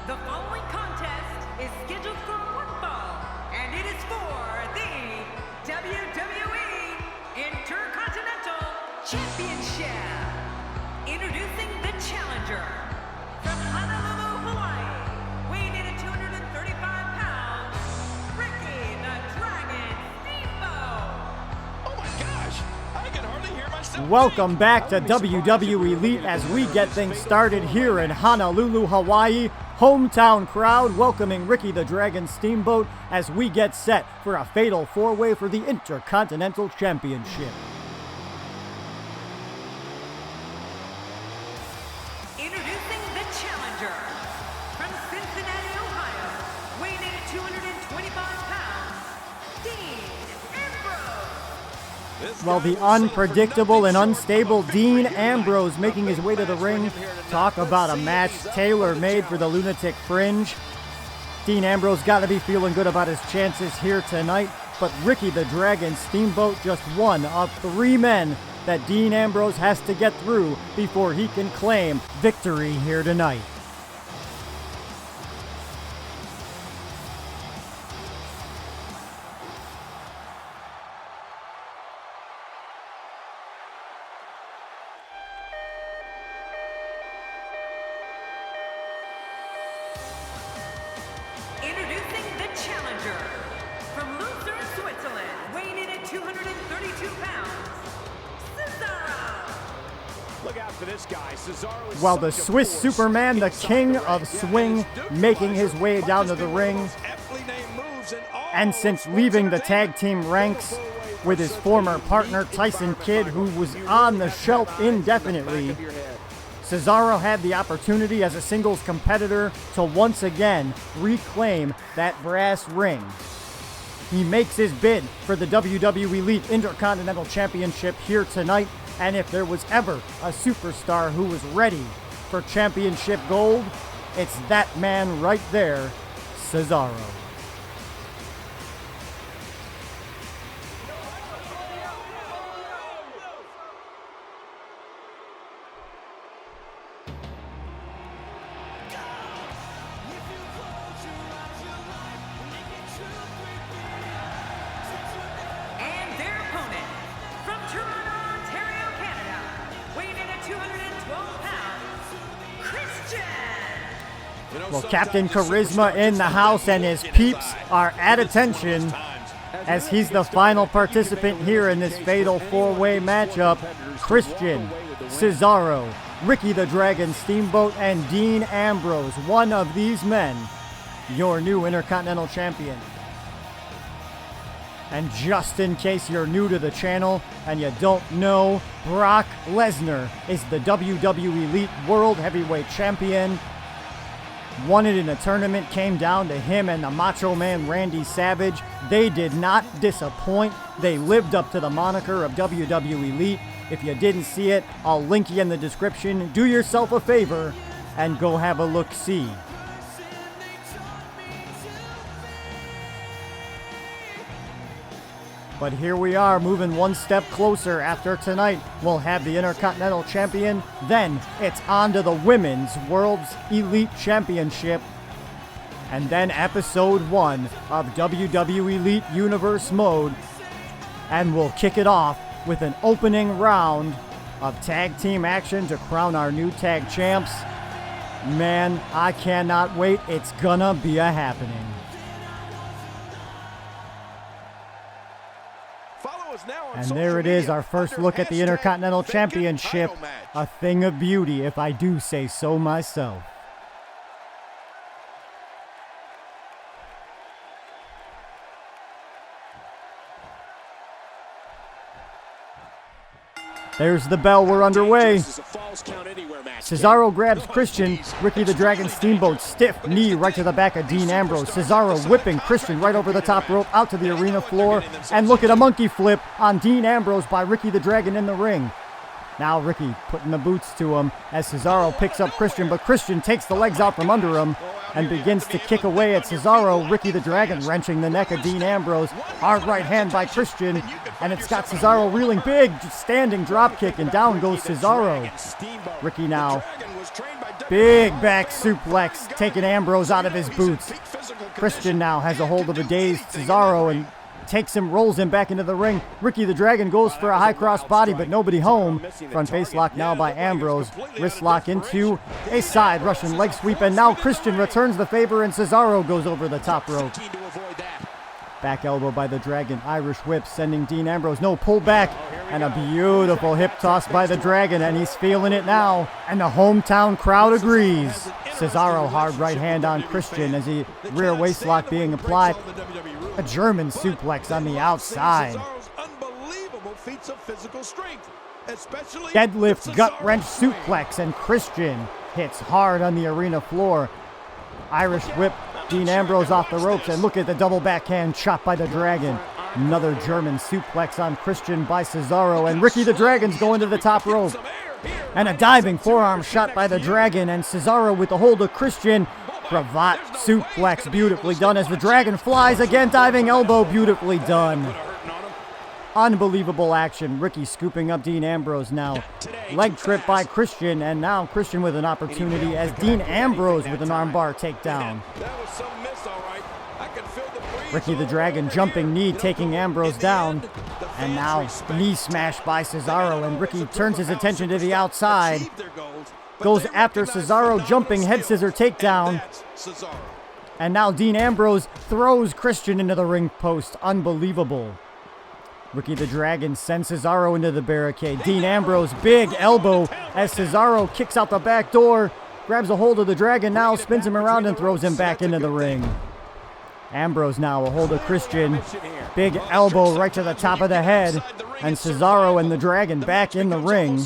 The following contest is scheduled for one fall, and it is for the WWE Intercontinental Championship. Introducing the challenger from Honolulu, Hawaii, weighing in at 235 pounds, Ricky the Dragon Steamboat. Oh my gosh, I can hardly hear myself. Welcome back to WWE ELITE as we get things started here in Honolulu, Hawaii. Hometown crowd welcoming Ricky the Dragon Steamboat as we get set for a fatal four-way for the Intercontinental Championship. Introducing the challenger from Cincinnati, Ohio, weighing in at 225 pounds, Dean Ambrose. Well, the unpredictable and unstable Dean Ambrose making his way to the ring. Talk about a match tailor-made for the Lunatic Fringe. Dean Ambrose got to be feeling good about his chances here tonight, but Ricky the Dragon Steamboat just one of three men that Dean Ambrose has to get through before he can claim victory here tonight. Introducing the challenger from Lucerne, Switzerland, weighing in at 232 pounds, Cesaro. Look out for this guy. Cesaro is While the such a Swiss force Superman, the inside king the of ring. swing, Yeah, and his making his Duke way down to punches the people ring. with those aptly named moves in all And since sports leaving the entertainment. tag team ranks with his former partner Tyson Kidd, who was on the shelf indefinitely, Cesaro had the opportunity as a singles competitor to once again reclaim that brass ring. He makes his bid for the WWE ELITE Intercontinental Championship here tonight, and if there was ever a superstar who was ready for championship gold, it's that man right there, Cesaro. And their opponent from Toronto, Ontario, Canada, weighing in at 212 pounds, Christian. Well, Captain Charisma in the house and his peeps are at attention as he's the final participant here in this fatal four-way matchup. Christian, Cesaro, Ricky the Dragon Steamboat, and Dean Ambrose, one of these men, your new Intercontinental Champion. And just in case you're new to the channel and you don't know, Brock Lesnar is the WWE ELITE World Heavyweight Champion. Won it in a tournament, came down to him and the Macho Man Randy Savage. They did not disappoint. They lived up to the moniker of WWE ELITE. If you didn't see it, I'll link you in the description. Do yourself a favor and go have a look-see. But here we are, moving one step closer. After tonight, we'll have the Intercontinental Champion. Then it's on to the Women's World's Elite Championship. And then Episode 1 of WWE ELITE Universe Mode. And we'll kick it off with an opening round of tag team action to crown our new tag champs. Man, I cannot wait. It's gonna be a happening. And there it is, our first look at the Intercontinental Championship. A thing of beauty, if I do say so myself. There's the bell. We're underway. Cesaro grabs Christian. Ricky the Dragon Steamboat, stiff knee right to the back of Dean Ambrose. Cesaro whipping Christian right over the top rope out to the arena floor. And look at a monkey flip on Dean Ambrose by Ricky the Dragon in the ring. Now Ricky putting the boots to him as Cesaro picks up Christian, but Christian takes the legs out from under him and begins to kick away at Cesaro. Ricky the Dragon wrenching the neck of Dean Ambrose. Hard right hand by Christian, and it's got Cesaro reeling big, standing drop kick, and down goes Cesaro. Ricky now, big back suplex, taking Ambrose out of his boots. Christian now has a hold of a dazed Cesaro and takes him, rolls him back into the ring. Ricky the Dragon goes for a high cross body, but nobody home. Front face lock now by Ambrose. Wrist lock into a side Russian leg sweep, and now Christian returns the favor, and Cesaro goes over the top rope. Back elbow by the Dragon. Irish whip sending Dean Ambrose. No, pull back. And a beautiful hip toss by the Dragon, and he's feeling it now. And the hometown crowd agrees. Cesaro hard right hand on Christian as he rear waist lock being applied. A German suplex on the outside. Deadlift gut wrench suplex, and Christian hits hard on the arena floor. Irish whip Dean Ambrose off the ropes, and look at the double backhand chop by the Dragon. Another German suplex on Christian by Cesaro, and Ricky the Dragon's going to the top rope. And a diving forearm shot by the Dragon, and Cesaro with the hold of Christian. Cravat suplex beautifully done as the Dragon flies again, diving elbow beautifully done. Unbelievable action. Ricky scooping up Dean Ambrose now. Leg trip by Christian, and now Christian with an opportunity as Dean Ambrose with an armbar takedown. Ricky the Dragon jumping knee taking Ambrose down. And now knee smash by Cesaro, and Ricky turns his attention to the outside. Goes after Cesaro, jumping head scissor takedown. And now Dean Ambrose throws Christian into the ring post. Unbelievable. Ricky the Dragon sends Cesaro into the barricade. Dean Ambrose, big elbow as Cesaro kicks out the back door. Grabs a hold of the Dragon now, spins him around and throws him back into the ring. Ambrose now a hold of Christian. Big elbow right to the top of the head. And Cesaro and the Dragon back in the ring.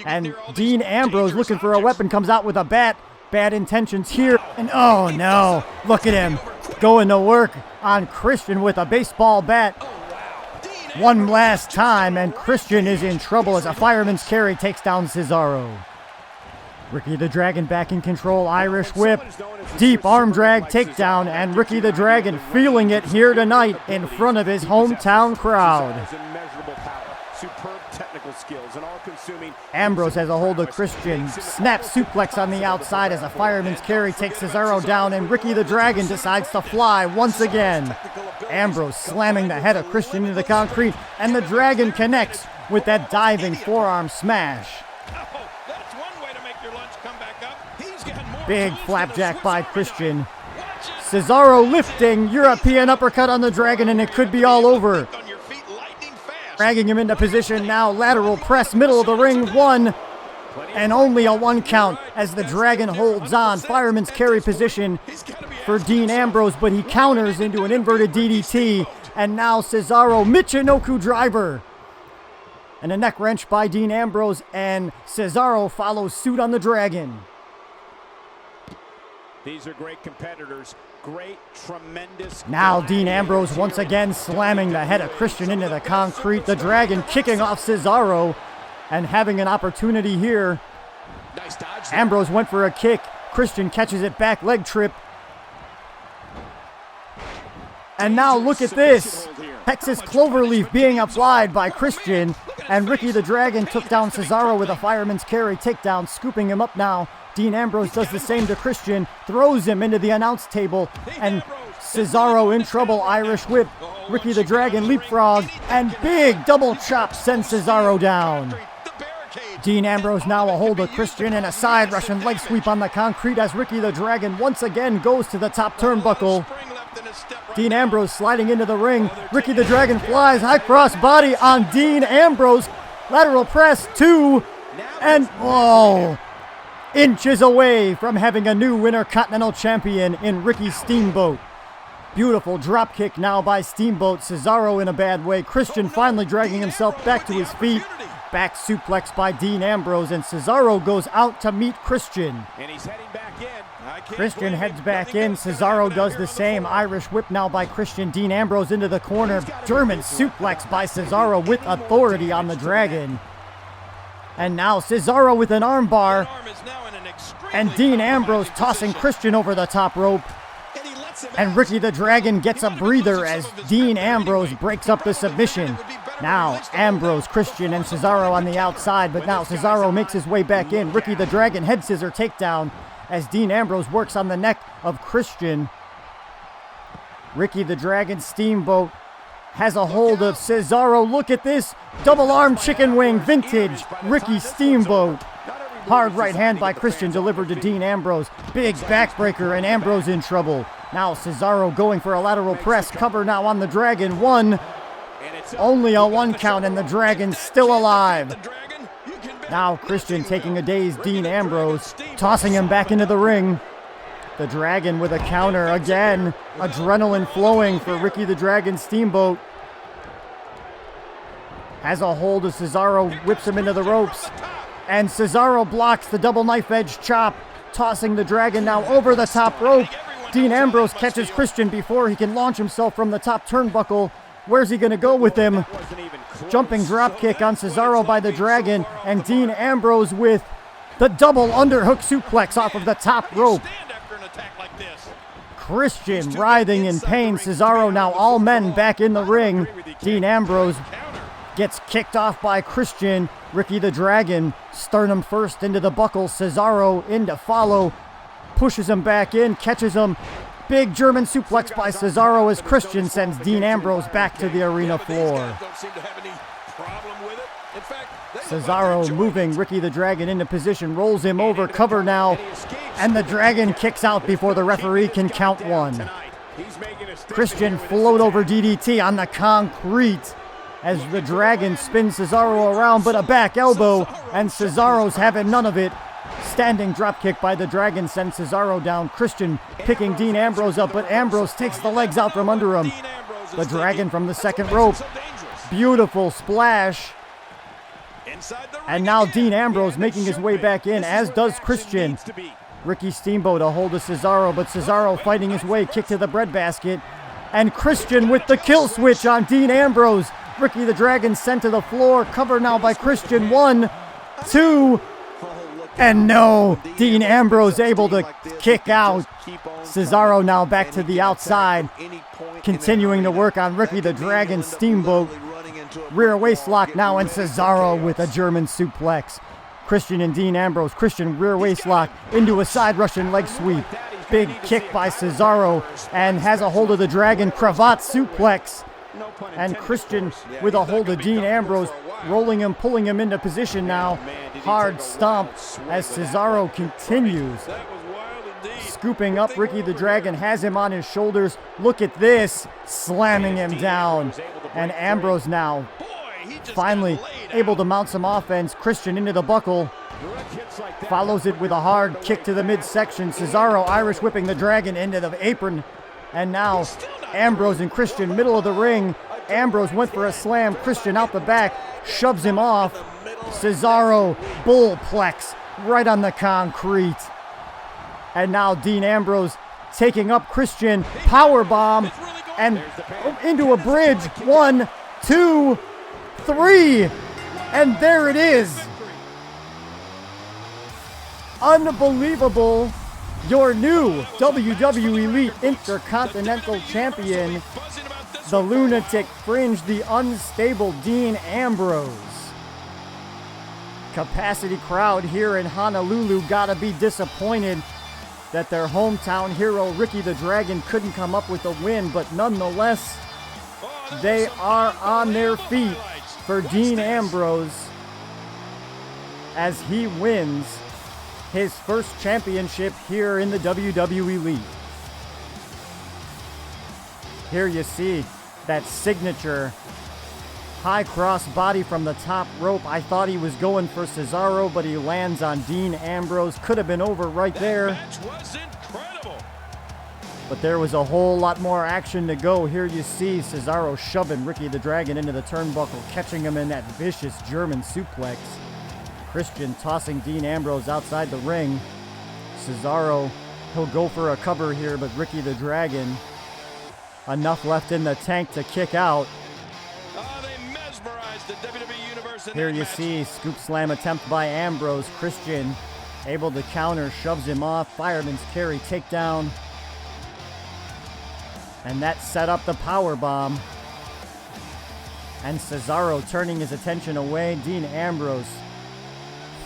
And Dean Ambrose looking for a weapon comes out with a bat. Bad intentions here. And oh no, look at him going to work on Christian with a baseball bat. One last time, and Christian is in trouble as a fireman's carry takes down Cesaro. Ricky the Dragon back in control. Irish whip. Deep arm drag takedown, and Ricky the Dragon feeling it here tonight in front of his hometown crowd. Ambrose has a hold of Christian. Snap suplex on the outside as a fireman's carry takes Cesaro down, and Ricky the Dragon decides to fly once again. Ambrose slamming the head of Christian into the concrete, and the Dragon connects with that diving forearm smash. Big flapjack by Christian. Cesaro lifting, European uppercut on the Dragon, and it could be all over. Dragging him into position now, lateral press, middle of the ring, one, and only a one count as the Dragon holds on. Fireman's carry position for Dean Ambrose, but he counters into an inverted DDT, and now Cesaro, Michinoku driver. And a neck wrench by Dean Ambrose, and Cesaro follows suit on the Dragon. These are great competitors. Great, tremendous. Now Dean Ambrose once again slamming the head of Christian into the concrete. The Dragon kicking off Cesaro and having an opportunity here. Nice dodge. Ambrose went for a kick. Christian catches it back, leg trip. And now look at this. Texas Cloverleaf being applied by Christian. And Ricky the Dragon took down Cesaro with a fireman's carry takedown, scooping him up now. Dean Ambrose does the same to Christian, throws him into the announce table, and Cesaro in trouble. Irish whip, Ricky the Dragon leapfrog, and big double chop sends Cesaro down. Dean Ambrose now a hold of Christian and a side Russian leg sweep on the concrete as Ricky the Dragon once again goes to the top turnbuckle. Dean Ambrose sliding into the ring. Ricky the Dragon flies, high cross body on Dean Ambrose. Lateral press, two, and whoa. Inches away from having a new Intercontinental Champion in Ricky Steamboat. Beautiful drop kick now by Steamboat. Cesaro in a bad way. Christian finally dragging himself back to his feet. Back suplex by Dean Ambrose, and Cesaro goes out to meet Christian. And he's heading back in. Christian heads back in. Cesaro does the same. Irish whip now by Christian. Dean Ambrose into the corner. German suplex by Cesaro with authority on the Dragon. And now Cesaro with an armbar. And Dean Ambrose tossing Christian over the top rope. And Ricky the Dragon gets a breather as Dean Ambrose breaks up the submission. Now Ambrose, Christian, and Cesaro on the outside, but now Cesaro makes his way back in. Ricky the Dragon head scissor takedown as Dean Ambrose works on the neck of Christian. Ricky the Dragon Steamboat has a hold of Cesaro. Look at this. Double arm chicken wing, vintage Ricky Steamboat. Hard right hand by Christian delivered to Dean Ambrose. Big backbreaker and Ambrose in trouble. Now Cesaro going for a lateral press. Cover now on the Dragon. One. Only a 1 count and the Dragon's still alive. Now Christian taking a dazed Dean Ambrose, tossing him back into the ring. The Dragon with a counter again. Adrenaline flowing for Ricky the Dragon Steamboat. Has a hold of Cesaro, whips him into the ropes. And Cesaro blocks the double knife edge chop, tossing the Dragon now over the top rope. Dean Ambrose catches Christian before he can launch himself from the top turnbuckle. Where's he going to go with him? Jumping drop kick on Cesaro by the Dragon, and Dean Ambrose with the double underhook suplex off of the top rope. Christian writhing in pain. Cesaro now all men back in the ring. Dean Ambrose gets kicked off by Christian. Ricky the Dragon, sternum first into the buckle. Cesaro in to follow. Pushes him back in, catches him. Big German suplex by Cesaro as Christian sends Dean Ambrose back to the arena floor. Cesaro moving Ricky the Dragon into position, rolls him over, cover now, and the Dragon kicks out before the referee can count one. Christian float over DDT on the concrete as the Dragon spins Cesaro around, but a back elbow, and Cesaro's having none of it. Standing dropkick by the Dragon sends Cesaro down. Christian picking Dean Ambrose up, but Ambrose takes the legs out from under him. The Dragon from the second rope. Beautiful splash. And now Dean Ambrose making his way back in, as does Christian. Ricky Steamboat a hold of Cesaro, but Cesaro fighting his way, kick to the breadbasket. And Christian with the kill switch on Dean Ambrose. Ricky the Dragon sent to the floor. Cover now by Christian. 1, 2... And no, Dean Ambrose able to kick out. Cesaro now back to the outside, continuing to work on Ricky the Dragon Steamboat. Rear waist lock now, and Cesaro with a German suplex. Christian and Dean Ambrose. Christian rear waist lock into a side Russian leg sweep. Big kick by Cesaro, and has a hold of the Dragon. Cravat suplex. And Christian with a hold of Dean Ambrose, rolling him, pulling him into position now. Hard stomp as Cesaro continues. Scooping up Ricky the Dragon, has him on his shoulders. Look at this, slamming him down. And Ambrose now finally able to mount some offense. Christian into the buckle. Follows it with a hard kick to the midsection. Cesaro Irish whipping the Dragon into the apron. And now Ambrose and Christian, middle of the ring. Ambrose went for a slam. Christian out the back, shoves him off. Cesaro bullplex right on the concrete. And now Dean Ambrose taking up Christian. Power bomb and into a bridge. 1, 2, 3. And there it is. Unbelievable. Your new WWE ELITE Intercontinental Champion, the Lunatic Fringe, the unstable Dean Ambrose. Capacity crowd here in Honolulu gotta be disappointed that their hometown hero Ricky the Dragon couldn't come up with a win, but nonetheless, they are on their feet for Dean Ambrose as he wins his first championship here in the WWE ELITE. Here you see that signature high cross body from the top rope. I thought he was going for Cesaro, but he lands on Dean Ambrose. Could have been over right there. That match was incredible. But there was a whole lot more action to go. Here you see Cesaro shoving Ricky the Dragon into the turnbuckle, catching him in that vicious German suplex. Christian tossing Dean Ambrose outside the ring. Cesaro, he'll go for a cover here, but Ricky the Dragon, enough left in the tank to kick out. They mesmerized the WWE Universe in Here that you match. see scoop slam attempt by Ambrose. Christian able to counter, shoves him off. Fireman's carry takedown. And that set up the power bomb. And Cesaro turning his attention away. Dean Ambrose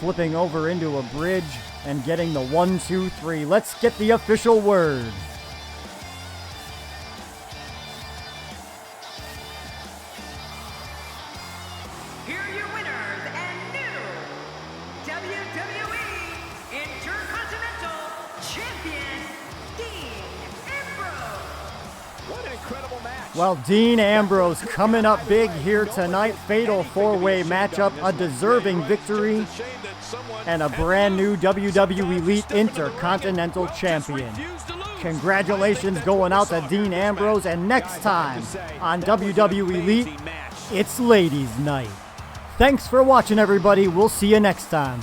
flipping over into a bridge and getting the 1, 2, 3. Let's get the official word. Here are your winners and new WWE Intercontinental Champion, Dean Ambrose. What an incredible match. Well, Dean Ambrose coming up big here tonight. Fatal four-way matchup, a deserving victory, and a brand new WWE ELITE Intercontinental Champion. Congratulations going out to Dean Ambrose, and next time on WWE ELITE, it's Ladies Night. Thanks for watching, everybody. We'll see you next time.